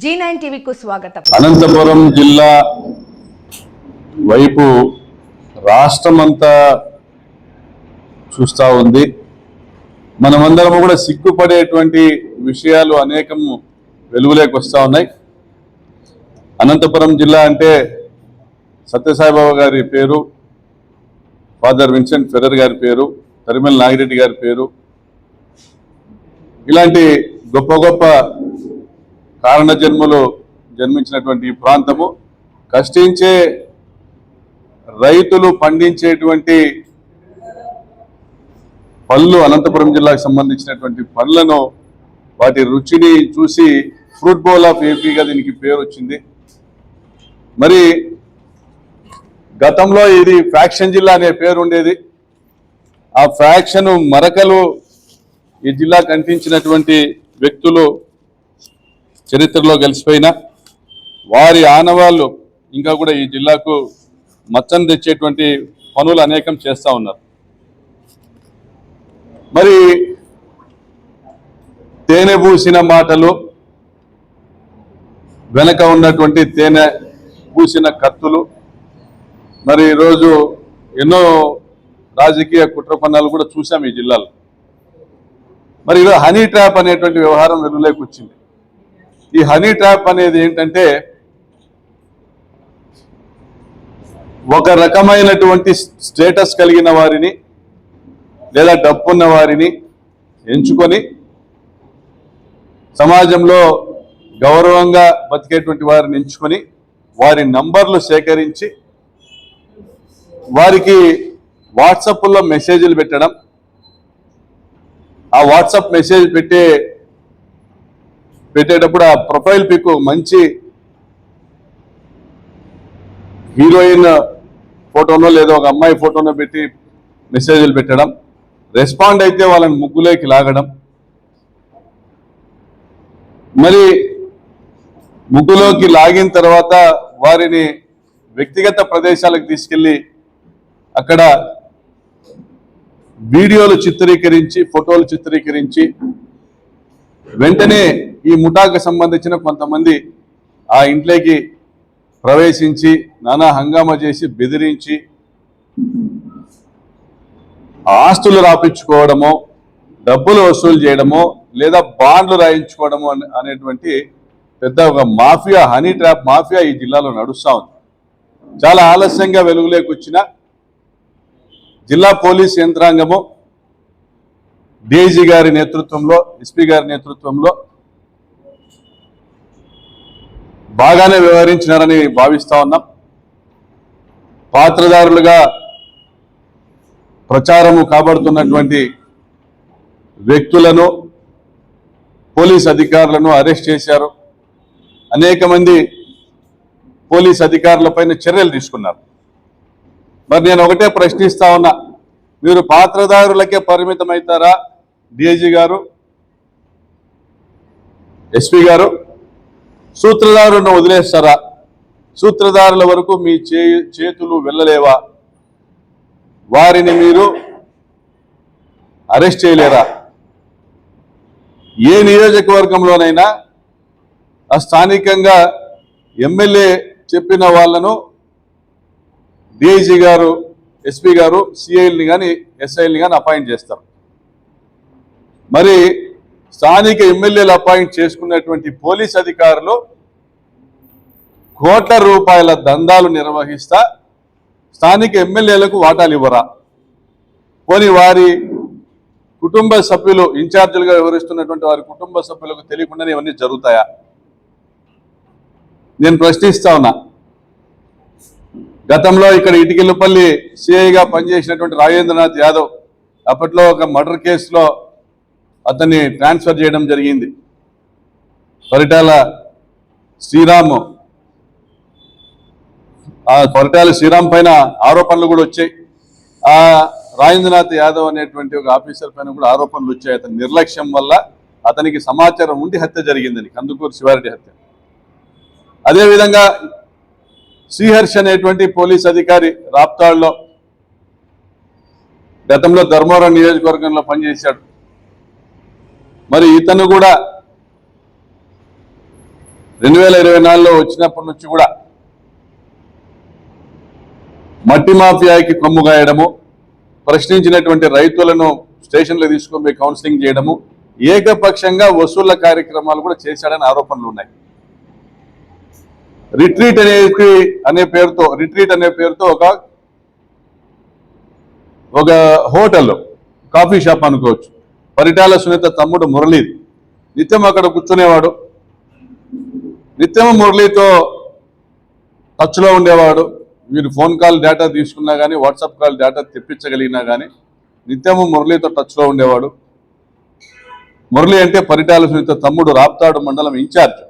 G9 టీవీకు స్వాగతం. అనంతపురం జిల్లా వైపు రాష్ట్రమంతా చూస్తా ఉంది. మనమందరం కూడా సిగ్గుపడేటువంటి విషయాలు అనేకం వెలుగులోకి వస్తూ ఉన్నాయి. అనంతపురం జిల్లా అంటే సత్యసాయిబాబా గారి పేరు, ఫాదర్ విన్సెంట్ ఫెర్రర్ గారి పేరు, తరిమల నాగిరెడ్డి గారి పేరు, ఇలాంటి గొప్ప గొప్ప కారణ జన్మలు జన్మించినటువంటి ఈ ప్రాంతము, కష్టించే రైతులు పండించేటువంటి పళ్ళు, అనంతపురం జిల్లాకు సంబంధించినటువంటి పళ్ళను, వాటి రుచిని చూసి ఫ్రూట్ బౌల్ ఆఫ్ ఏపీగా దీనికి పేరు వచ్చింది. మరి గతంలో ఇది ఫ్యాక్షన్ జిల్లా అనే పేరు ఉండేది. ఆ ఫ్యాక్షన్ మరకలు ఈ జిల్లాకు అంటించినటువంటి వ్యక్తులు చరిత్రలో కలిసిపోయినా వారి ఆనవాళ్ళు ఇంకా కూడా ఈ జిల్లాకు మచ్చను తెచ్చేటువంటి పనులు అనేకం చేస్తూ ఉన్నారు. మరి తేనె పూసిన మాటలు, వెనక ఉన్నటువంటి తేనె పూసిన కత్తులు, మరి ఈరోజు ఎన్నో రాజకీయ కుట్రపన్నాలు కూడా చూసాం ఈ జిల్లాలో. మరి ఈరోజు హనీ ట్రాప్ అనేటువంటి వ్యవహారం వెలుగులోకి వచ్చింది. ఈ హనీ ట్రాప్ అనేది ఏంటంటే, ఒక రకమైనటువంటి స్టేటస్ కలిగిన వారిని లేదా డబ్బున్న వారిని ఎంచుకొని సమాజంలో గౌరవంగా బతికేటువంటి వారిని ఎంచుకొని వారి నంబర్లు సేకరించి వారికి వాట్సాప్లో మెసేజ్లు పెట్టడం, ఆ వాట్సాప్ మెసేజ్ పెట్టేటప్పుడు ఆ ప్రొఫైల్ పిక్ మంచి హీరోయిన్ ఫోటోనో లేదా ఒక అమ్మాయి ఫోటోనో పెట్టి మెసేజ్లు పెట్టడం, రెస్పాండ్ అయితే వాళ్ళని ముగ్గులోకి లాగడం, మరి ముగ్గులోకి లాగిన తర్వాత వారిని వ్యక్తిగత ప్రదేశాలకు తీసుకెళ్ళి అక్కడ వీడియోలు చిత్రీకరించి, ఫోటోలు చిత్రీకరించి వెంటనే ఈ ముఠాకు సంబంధించిన కొంతమంది ఆ ఇంట్లోకి ప్రవేశించి నానా హంగామా చేసి బెదిరించి ఆస్తులు రాపించుకోవడమో, డబ్బులు వసూలు చేయడమో లేదా బాండ్లు రాయించుకోవడమో అనేటువంటి పెద్ద ఒక మాఫియా, హనీ ట్రాప్ మాఫియా ఈ జిల్లాలో నడుస్తూ ఉంది. చాలా ఆలస్యంగా వెలుగులోకి వచ్చిన జిల్లా పోలీస్ యంత్రాంగము డీఐజీ గారి నేతృత్వంలో, ఎస్పీ గారి నేతృత్వంలో బాగానే వ్యవహరించినారని భావిస్తా ఉన్నాం. పాత్రదారులుగా ప్రచారము కాబడుతున్నటువంటి వ్యక్తులను, పోలీస్ అధికారులను అరెస్ట్ చేశారు. అనేక మంది పోలీస్ అధికారులపైన చర్యలు తీసుకున్నారు. మరి నేను ఒకటే ప్రశ్నిస్తా ఉన్నా, మీరు పాత్రదారులకే పరిమితమవుతారా డిఐజీ గారు, ఎస్పీ గారు? సూత్రధారులను వదిలేస్తారా? సూత్రధారుల వరకు మీ చేతులు వెళ్ళలేవా? వారిని మీరు అరెస్ట్ చేయలేరా? ఏ నియోజకవర్గంలోనైనా స్థానికంగా ఎమ్మెల్యే చెప్పిన వాళ్ళను డిఐజీ గారు, ఎస్పీ గారు సిఐల్ని కానీ ఎస్ఐల్ని కానీ అపాయింట్ చేస్తారు. మరి స్థానిక ఎమ్మెల్యేలు అపాయింట్ చేసుకున్నటువంటి పోలీస్ అధికారులు కోట్ల రూపాయల దందాలు నిర్వహిస్తా స్థానిక ఎమ్మెల్యేలకు వాటాలు ఇవ్వరా? పోనీ వారి కుటుంబ సభ్యులు, ఇన్ఛార్జీలుగా వ్యవహరిస్తున్నటువంటి వారి కుటుంబ సభ్యులకు తెలియకుండానే ఇవన్నీ జరుగుతాయా? నేను ప్రశ్నిస్తా ఉన్నా. గతంలో ఇక్కడ ఇటికిల్లపల్లి సిఐగా పనిచేసినటువంటి రాజేంద్రనాథ్ యాదవ్ అప్పట్లో ఒక మర్డర్ కేసులో అతన్ని ట్రాన్స్ఫర్ చేయడం జరిగింది. పరిటాల శ్రీరామ్ పైన ఆరోపణలు కూడా వచ్చాయి. ఆ రాజేంద్రనాథ్ యాదవ్ అనేటువంటి ఒక ఆఫీసర్ పైన కూడా ఆరోపణలు వచ్చాయి. అతని నిర్లక్ష్యం వల్ల అతనికి సమాచారం ఉండి హత్య జరిగిందని, కందుకూరు శివారెడ్డి హత్య. అదేవిధంగా శ్రీహర్ష్ అనేటువంటి పోలీస్ అధికారి రాప్తాడులో గతంలో ధర్మవరం నియోజకవర్గంలో పనిచేశాడు. మరి ఇతను కూడా 2024లో వచ్చినప్పటి నుంచి కూడా మట్టి మాఫియాకి కొమ్ముగాయడము, ప్రశ్నించినటువంటి రైతులను స్టేషన్లో తీసుకొని పోయి కౌన్సిలింగ్ చేయడము, ఏకపక్షంగా వసూళ్ల కార్యక్రమాలు కూడా చేశాడని ఆరోపణలు ఉన్నాయి. రిట్రీట్ అనే పేరుతో ఒక హోటల్, కాఫీ షాప్ అనుకోవచ్చు. పరిటాల సునీత తమ్ముడు మురళి నిత్యం అక్కడ కూర్చునేవాడు, నిత్యం మురళితో టచ్లో ఉండేవాడు. వీరు ఫోన్ కాల్ డేటా తీసుకున్నా కానీ, వాట్సాప్ కాల్ డేటా తెప్పించగలిగినా కానీ నిత్యము మురళితో టచ్లో ఉండేవాడు. మురళి అంటే పరిటాల సునీత తమ్ముడు, రాప్తాడు మండలం ఇన్ఛార్జ్.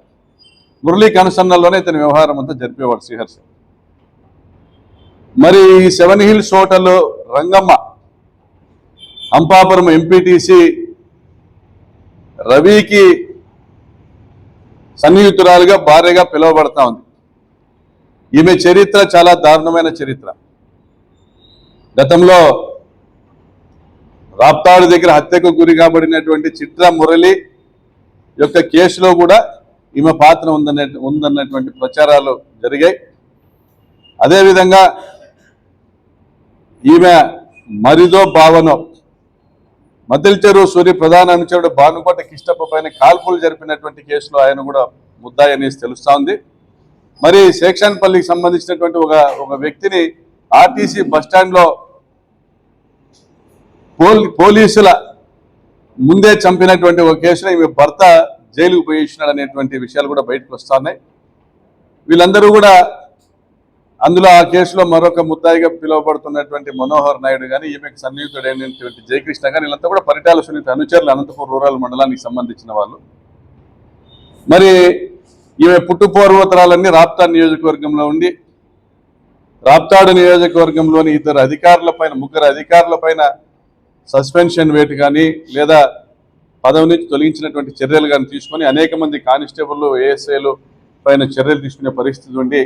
మురళి కనుసన్నల్లోనే ఇతని వ్యవహారం అంతా జరిపేవాడు శ్రీహర్ష. మరి ఈ 7 hills hotel Rangamma Ampapuram MPTC రవికి సన్నిహితురాలుగా భార్యగా పిలువబడతా ఉంది. ఈమె చరిత్ర చాలా దారుణమైన చరిత్ర. గతంలో రాప్తాడు దగ్గర హత్యకు గురి కాబడినటువంటి చిట్రా మురళి యొక్క కేసులో కూడా ఈమె పాత్ర ఉందన్నటువంటి ప్రచారాలు జరిగాయి. అదేవిధంగా ఈమె మరిదో భావనో మద్దెలచెరువు సూర్య ప్రధాన అనుచరుడు భానుకోట కిష్టప్ప పైన కాల్పులు జరిపినటువంటి కేసులో ఆయన కూడా ముద్దాయి అనేసి తెలుస్తా ఉంది. మరి శేక్షన్పల్లికి సంబంధించినటువంటి ఒక వ్యక్తిని ఆర్టీసీ బస్టాండ్లో పోలీసుల ముందే చంపినటువంటి ఒక కేసులో ఈమె భర్త జైలుకు పోయించినాడు అనేటువంటి విషయాలు కూడా బయటకు వస్తా ఉన్నాయి. వీళ్ళందరూ కూడా అందులో ఆ కేసులో మరొక ముద్దాయిగా పిలువబడుతున్నటువంటి మనోహర్ నాయుడు కానీ, ఈమెకు సన్నిహితుడైనటువంటి జయకృష్ణ కానీ, వీళ్ళంతా కూడా పరిటాల సునీత అనుచరులు, అనంతపురం రూరల్ మండలానికి సంబంధించిన వాళ్ళు. మరి ఈమె పుట్టుపూర్వోత్తరాలన్నీ రాప్తాడు నియోజకవర్గంలో ఉండి, రాప్తాడు నియోజకవర్గంలోని ముగ్గురు అధికారులపైన సస్పెన్షన్ వేటు కానీ లేదా పదవి నుంచి తొలగించినటువంటి చర్యలు కానీ తీసుకొని అనేక మంది కానిస్టేబుల్, ఏఎస్ఐలు పైన చర్యలు తీసుకునే పరిస్థితి ఉండి,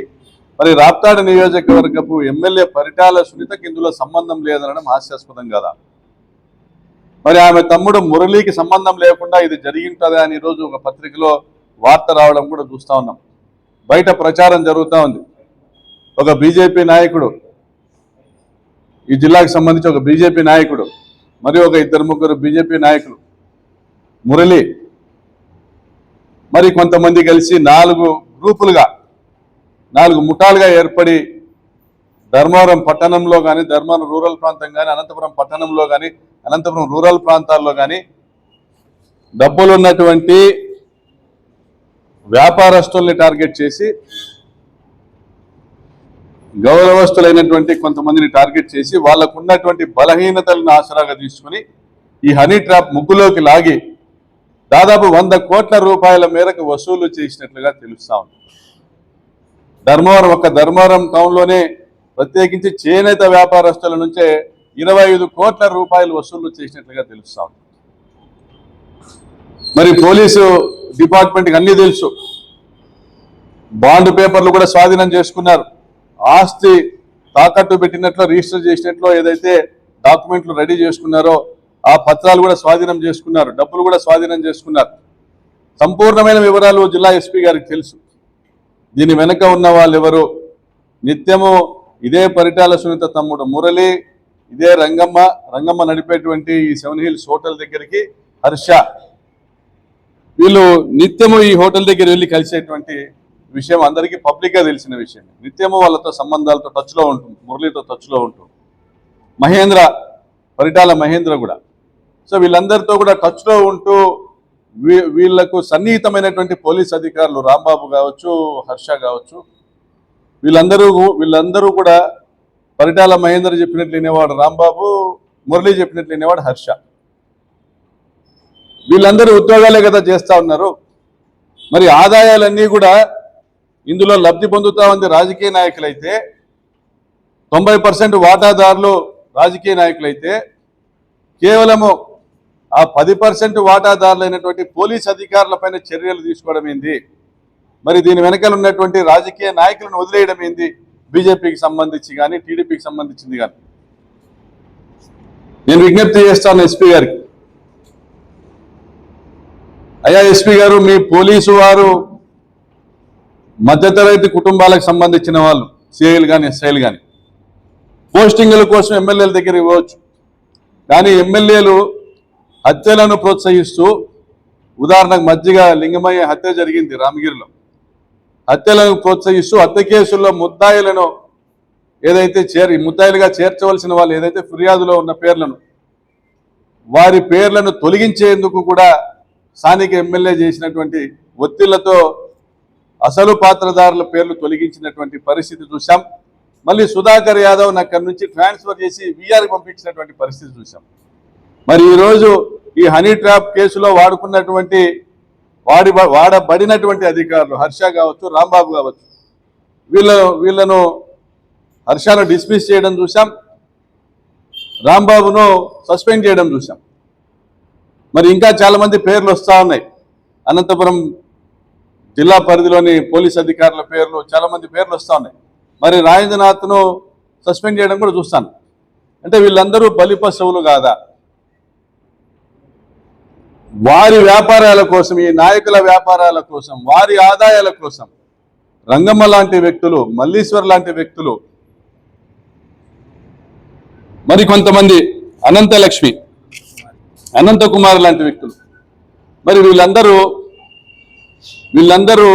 మరి రాప్తాడు నియోజకవర్గపు ఎమ్మెల్యే పరిటాల సునీతకి ఇందులో సంబంధం లేదనడం హాస్యాస్పదం కదా. మరి ఆమె తమ్ముడు మురళికి సంబంధం లేకుండా ఇది జరిగింటుందా అని ఈరోజు ఒక పత్రికలో వార్త రావడం కూడా చూస్తూ ఉన్నాం. బయట ప్రచారం జరుగుతూ ఉంది. ఒక బీజేపీ నాయకుడు, ఈ జిల్లాకు సంబంధించి ఒక బీజేపీ నాయకుడు మరియు ఒక 2-3 బీజేపీ నాయకులు, మురళి మరి కొంతమంది కలిసి 4 ముఠాలుగా ఏర్పడి ధర్మవరం పట్టణంలో కానీ, ధర్మవరం రూరల్ ప్రాంతం కానీ, అనంతపురం పట్టణంలో కానీ, అనంతపురం రూరల్ ప్రాంతాల్లో కానీ డబ్బులున్నటువంటి వ్యాపారస్తుల్ని టార్గెట్ చేసి, గౌరవస్తులైనటువంటి కొంతమందిని టార్గెట్ చేసి వాళ్లకు ఉన్నటువంటి బలహీనతలను ఆసరాగా తీసుకుని ఈ హనీ ట్రాప్ ముగ్గులోకి లాగి దాదాపు 100 కోట్ల రూపాయల మేరకు వసూలు చేసినట్లుగా తెలుస్తా ఉంది. ధర్మవరం టౌన్లోనే ప్రత్యేకించి చేనేత వ్యాపారస్తుల నుంచే 25 కోట్ల రూపాయలు వసూలు చేసినట్లుగా తెలుస్తా ఉంది. మరి పోలీసు డిపార్ట్మెంట్కి అన్నీ తెలుసు. బాండ్ పేపర్లు కూడా స్వాధీనం చేసుకున్నారు. ఆస్తి తాకట్టు పెట్టినట్లు, రిజిస్టర్ చేసినట్లు ఏదైతే డాక్యుమెంట్లు రెడీ చేసుకున్నారో ఆ పత్రాలు కూడా స్వాధీనం చేసుకున్నారు, డబ్బులు కూడా స్వాధీనం చేసుకున్నారు. సంపూర్ణమైన వివరాలు జిల్లా ఎస్పీ గారికి తెలుసు. దీని వెనక ఉన్న వాళ్ళు ఎవరు? నిత్యము ఇదే పరిటాల సునీత తమ్ముడు మురళి, ఇదే రంగమ్మ నడిపేటువంటి ఈ 7 హిల్స్ హోటల్ దగ్గరికి హర్ష, వీళ్ళు నిత్యము ఈ హోటల్ దగ్గర వెళ్ళి కలిసేటువంటి విషయం అందరికీ పబ్లిక్గా తెలిసిన విషయం. నిత్యము వాళ్ళతో సంబంధాలతో టచ్లో ఉంటుంది, మురళితో టచ్లో ఉంటుంది. పరిటాల మహేంద్ర కూడా. సో వీళ్ళందరితో కూడా టచ్లో ఉంటూ వీళ్లకు సన్నిహితమైనటువంటి పోలీస్ అధికారులు రాంబాబు కావచ్చు, హర్ష కావచ్చు, వీళ్ళందరూ కూడా పరిటాల మహేంద్ర చెప్పినట్లు వినేవాడు రాంబాబు, మురళి చెప్పినట్లు వినేవాడు హర్ష. వీళ్ళందరూ ఉద్యోగాలే కదా చేస్తా ఉన్నారు. మరి ఆదాయాలన్నీ కూడా ఇందులో లబ్ధి పొందుతా ఉంది రాజకీయ నాయకులైతే, 90% వాటాదారులు రాజకీయ నాయకులైతే, కేవలము ఆ 10% వాటాదారులైనటువంటి పోలీస్ అధికారులపైన చర్యలు తీసుకోవడం ఏంది? మరి దీని వెనకాల ఉన్నటువంటి రాజకీయ నాయకులను వదిలేయడం ఏంది? బీజేపీకి సంబంధించి కానీ, టీడీపీకి సంబంధించింది కానీ. నేను విజ్ఞప్తి చేస్తాను ఎస్పీ గారికి, అయ్యా ఎస్పీ గారు, మీ పోలీసు వారు మధ్యతరగతి కుటుంబాలకు సంబంధించిన వాళ్ళు సిఐలు కానీ ఎస్ఐలు కానీ పోస్టింగుల కోసం ఎమ్మెల్యేల దగ్గర ఇవ్వచ్చు. కానీ ఎమ్మెల్యేలు హత్యలను ప్రోత్సహిస్తూ, ఉదాహరణకు మధ్యగా లింగమయ్య హత్య జరిగింది రామగిరిలో, హత్యలను ప్రోత్సహిస్తూ హత్య కేసుల్లో ముద్దాయిలను ఏదైతే ముద్దాయిలుగా చేర్చవలసిన వాళ్ళు ఏదైతే ఫిర్యాదులో ఉన్న పేర్లను వారి పేర్లను తొలగించేందుకు కూడా స్థానిక ఎమ్మెల్యే చేసినటువంటి ఒత్తిళ్లతో అసలు పాత్రధారుల పేర్లు తొలగించినటువంటి పరిస్థితి చూసాం. మళ్ళీ సుధాకర్ యాదవ్ అక్కడి నుంచి ట్రాన్స్ఫర్ చేసి వీఆర్కి పంపించినటువంటి పరిస్థితి చూసాం. మరి ఈరోజు ఈ హనీ ట్రాప్ కేసులో వాడబడినటువంటి అధికారులు హర్ష కావచ్చు, రాంబాబు కావచ్చు, వీళ్ళను హర్షను డిస్మిస్ చేయడం చూసాం, రాంబాబును సస్పెండ్ చేయడం చూసాం. మరి ఇంకా చాలా మంది పేర్లు వస్తూ ఉన్నాయి. అనంతపురం జిల్లా పరిధిలోని పోలీస్ అధికారుల పేర్లు, చాలా మంది పేర్లు వస్తూ ఉన్నాయి. మరి రాజేంద్రనాథ్ను సస్పెండ్ చేయడం కూడా చూస్తాను. అంటే వీళ్ళందరూ బలిపశువులు కాదా? వారి వ్యాపారాల కోసం, ఈ నాయకుల వ్యాపారాల కోసం, వారి ఆదాయాల కోసం రంగమ్మ లాంటి వ్యక్తులు, మల్లీశ్వర్ లాంటి వ్యక్తులు, మరి కొంతమంది అనంతలక్ష్మి, అనంతకుమార్ లాంటి వ్యక్తులు, మరి వీళ్ళందరూ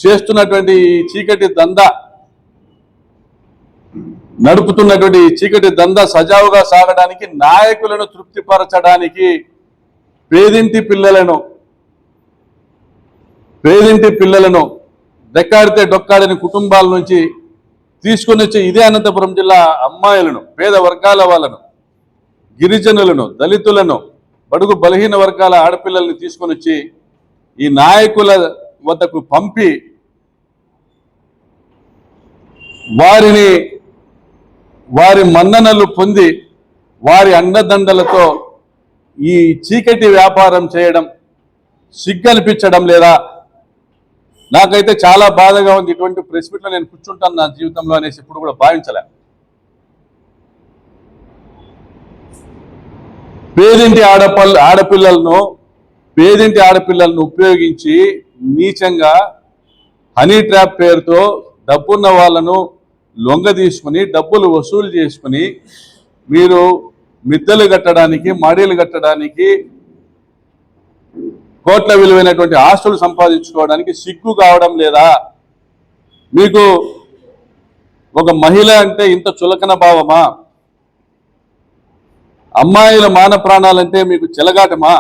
చేస్తున్నటువంటి చీకటి దందా, నడుపుతున్నటువంటి చీకటి దందా సజావుగా సాగడానికి, నాయకులను తృప్తిపరచడానికి పేదింటి పిల్లలను రెక్కాడితే డొక్కాడని కుటుంబాల నుంచి తీసుకొని వచ్చి ఇదే అనంతపురం జిల్లా అమ్మాయిలను, పేద వర్గాల వాళ్ళను, గిరిజనులను, దళితులను, బడుగు బలహీన వర్గాల ఆడపిల్లల్ని తీసుకొని వచ్చి ఈ నాయకుల వద్దకు పంపి వారి మన్ననలు పొంది వారి అండదండలతో ఈ చీకటి వ్యాపారం చేయడం సిగ్గనిపించడం లేదా? నాకైతే చాలా బాధగా ఉంది. ఇటువంటి ప్రెస్ మీట్లో నేను కూర్చుంటాను నా జీవితంలో అనేసి ఇప్పుడు కూడా భావించలే. పేదింటి ఆడపిల్లలను ఉపయోగించి నీచంగా హనీ ట్రాప్ పేరుతో డబ్బున్న వాళ్ళను లొంగ తీసుకుని డబ్బులు వసూలు చేసుకుని మీరు మిద్దెలు కట్టడానికి, మడీలు కట్టడానికి, కోట్ల విలువైనటువంటి ఆస్తులు సంపాదించుకోవడానికి సిగ్గు కావడం లేదా? మీకు ఒక మహిళ అంటే ఇంత చులకన భావమా? అమ్మాయిల మాన ప్రాణాలంటే మీకు చెలగాటమా?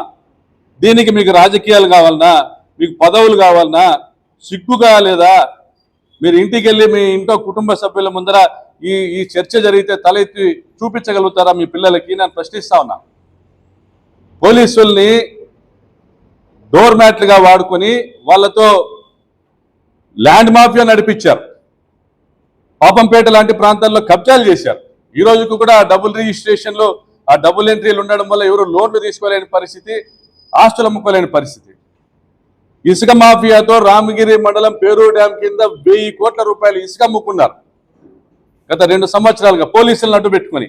దీనికి మీకు రాజకీయాలు కావాలన్నా, మీకు పదవులు కావాలన్నా సిగ్గుగా లేదా? మీరు ఇంటికి వెళ్ళి మీ ఇంట్లో కుటుంబ సభ్యుల ముందర ఈ చర్చ జరిగితే తల ఎత్తి చూపించగలుగుతారా మీ పిల్లలకి? నేను ప్రశ్నిస్తా ఉన్నా. పోలీసుల్ని డోర్ మ్యాట్లుగా వాడుకొని వాళ్ళతో ల్యాండ్ మాఫియా నడిపించారు. పాపంపేట లాంటి ప్రాంతాల్లో కబ్జాలు చేశారు. ఈ రోజుకు కూడా డబుల్ రిజిస్ట్రేషన్లు, ఆ డబుల్ ఎంట్రీలు ఉండడం వల్ల ఎవరు లోన్లు తీసుకోలేని పరిస్థితి, ఆస్తులు అమ్ముకోలేని పరిస్థితి. ఇసుక మాఫియాతో రామగిరి మండలం పేరూరు డ్యామ్ కింద 1000 కోట్ల రూపాయలు ఇసుక అమ్ముకున్నారు గత 2 సంవత్సరాలుగా పోలీసులను అడ్డు పెట్టుకుని.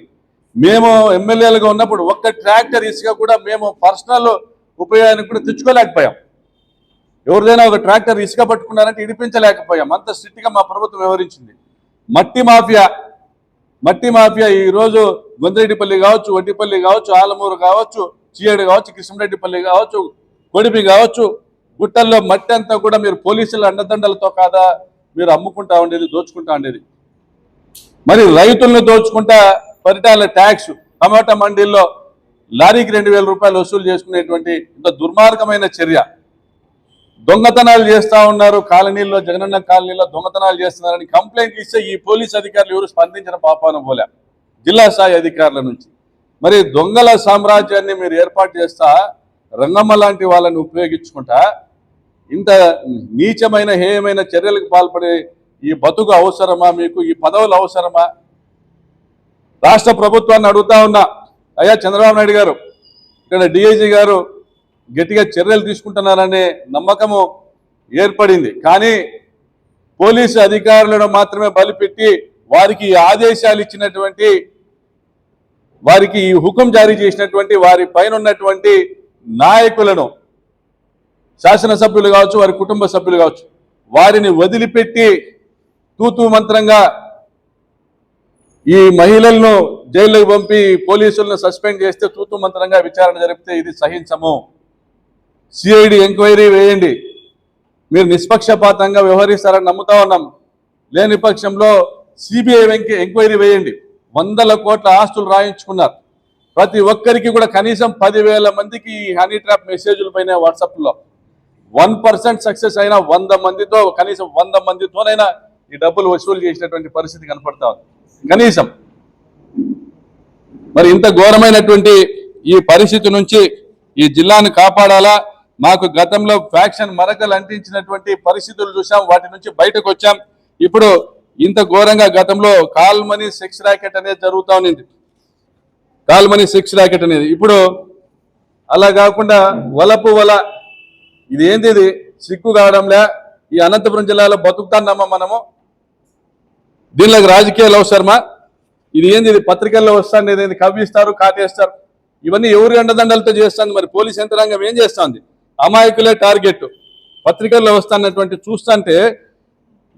మేము ఎమ్మెల్యేలుగా ఉన్నప్పుడు ఒక్క ట్రాక్టర్ ఇసుక కూడా మేము పర్సనల్ ఉపయోగానికి కూడా తెచ్చుకోలేకపోయాం. ఎవరిదైనా ఒక ట్రాక్టర్ ఇసుక పట్టుకున్నారంటే ఇడిపించలేకపోయాం. అంత స్ట్రిక్ట్గా మా ప్రభుత్వం వ్యవహరించింది. మట్టి మాఫియా ఈరోజు గొంతిరెడ్డిపల్లి కావచ్చు, వడ్డిపల్లి కావచ్చు, ఆలమూరు కావచ్చు, చీయేడు కావచ్చు, కృష్ణరెడ్డిపల్లి కావచ్చు, కొడిపి కావచ్చు, గుట్టల్లో మట్టి అంతా కూడా మీరు పోలీసుల అండదండలతో కాదా మీరు అమ్ముకుంటా ఉండేది, దోచుకుంటా ఉండేది? మరి రైతులను దోచుకుంటా పరిటాల ట్యాక్స్, టమాటా మండీల్లో లారీకి 2000 రూపాయలు వసూలు చేసుకునేటువంటి ఇంత దుర్మార్గమైన చర్య. దొంగతనాలు చేస్తూ ఉన్నారు కాలనీల్లో, జగనన్న కాలనీలో దొంగతనాలు చేస్తున్నారని కంప్లైంట్లు ఇస్తే ఈ పోలీస్ అధికారులు ఎవరు స్పందించిన పాపాన పోలే జిల్లా స్థాయి అధికారుల నుంచి. మరి దొంగల సామ్రాజ్యాన్ని మీరు ఏర్పాటు చేస్తా రంగమ్మ లాంటి వాళ్ళని ఉపయోగించుకుంటా ఇంత నీచమైన హేయమైన చర్యలకు పాల్పడే ఈ బతుకు అవసరమా మీకు? ఈ పదవులు అవసరమా? రాష్ట్ర ప్రభుత్వాన్ని అడుగుతా ఉన్నా, అయ్యా చంద్రబాబు నాయుడు గారు, ఇక్కడ డిఐజీ గారు గట్టిగా చర్యలు తీసుకుంటున్నారనే నమ్మకము ఏర్పడింది. కానీ పోలీసు అధికారులను మాత్రమే బలిపెట్టి వారికి ఆదేశాలు ఇచ్చినటువంటి, వారికి ఈ హుకుం జారీ చేసినటువంటి వారి పైన ఉన్నటువంటి నాయకులను, శాసనసభ్యులు కావచ్చు, వారి కుటుంబ సభ్యులు కావచ్చు, వారిని వదిలిపెట్టి తూతూ మంత్రంగా ఈ మహిళలను జైల్లోకి పంపి పోలీసులను సస్పెండ్ చేస్తే తూతూ మంత్రంగా విచారణ జరిపితే ఇది సహించము. సిఐడి ఎంక్వైరీ వేయండి. మీరు నిష్పక్షపాతంగా వ్యవహరిస్తారని నమ్ముతా ఉన్నాం. లేని పక్షంలో సిబిఐ ఎంక్వైరీ వేయండి. 100 కోట్ల ఆస్తులు రాయించుకున్నారు. ప్రతి ఒక్కరికి కూడా కనీసం 10,000 మందికి ఈ హనీ ట్రాప్ మెసేజ్లు పైన వాట్సాప్లో 1% సక్సెస్ అయినా 100 మందితో కనీసం 100 మందితోనైనా ఈ డబ్బులు వసూలు చేసినటువంటి పరిస్థితి కనపడతా ఉంది. కనీసం మరి ఇంత ఘోరమైనటువంటి ఈ పరిస్థితి నుంచి ఈ జిల్లాను కాపాడాలా? మాకు గతంలో ఫ్యాక్షన్ మరకలు అంటించినటువంటి పరిస్థితులు చూసాం, వాటి నుంచి బయటకు వచ్చాం. ఇప్పుడు ఇంత ఘోరంగా గతంలో కాల్ మనీ సెక్స్ ర్యాకెట్ అనేది జరుగుతూ ఉంది. కాల్ మనీ సెక్స్ ర్యాకెట్ అనేది ఇప్పుడు అలా కాకుండా వలపు వల, ఇది ఏంది? ఇది సిగ్గు కావడంలే. ఈ అనంతపురం జిల్లాలో బతుకుతాన్నామా మనము? దీనిలోకి రాజకీయాలు అవసరమా? ఇది ఏంది? ఇది పత్రికల్లో వస్తాను, ఏదైంది కవ్విస్తారు, కాటేస్తారు. ఇవన్నీ ఎవరి అండదండలతో చేస్తుంది? మరి పోలీస్ యంత్రాంగం ఏం చేస్తుంది? అమాయకులే టార్గెట్. పత్రికల్లో వస్తున్నటువంటి చూస్తుంటే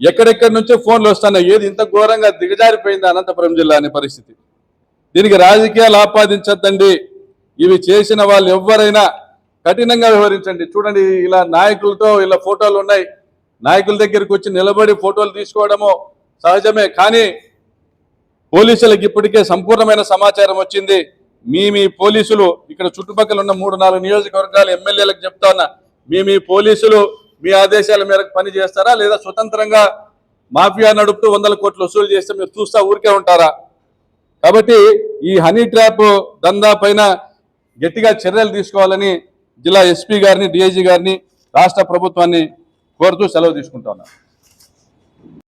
ఎక్కడెక్కడి నుంచో ఫోన్లు వస్తున్నాయి. ఏది ఇంత ఘోరంగా దిగజారిపోయింది అనంతపురం జిల్లా అనే పరిస్థితి. దీనికి రాజకీయాలు ఆపాదించద్దండి. ఇవి చేసిన వాళ్ళు ఎవరైనా కఠినంగా వ్యవహరించండి. చూడండి, ఇలా నాయకులతో ఇలా ఫోటోలు ఉన్నాయి. నాయకుల దగ్గరికి వచ్చి నిలబడి ఫోటోలు తీసుకోవడము సహజమే. కానీ పోలీసులకు ఇప్పటికే సంపూర్ణమైన సమాచారం వచ్చింది. మీ పోలీసులు ఇక్కడ చుట్టుపక్కల ఉన్న 3-4 నియోజకవర్గాల ఎమ్మెల్యేలకు చెప్తా ఉన్నా, మీ పోలీసులు మీ ఆదేశాల మేరకు పని చేస్తారా, లేదా స్వతంత్రంగా మాఫియా నడుపుతూ 100 కోట్లు వసూలు చేస్తే మీరు చూస్తా ఊరికే ఉంటారా? కాబట్టి ఈ హనీ ట్రాప్ దందా పైన గట్టిగా చర్యలు తీసుకోవాలని జిల్లా ఎస్పీ గారిని, డిఐజీ గారిని, రాష్ట్ర ప్రభుత్వాన్ని కోరుతూ సెలవు తీసుకుంటా ఉన్నా.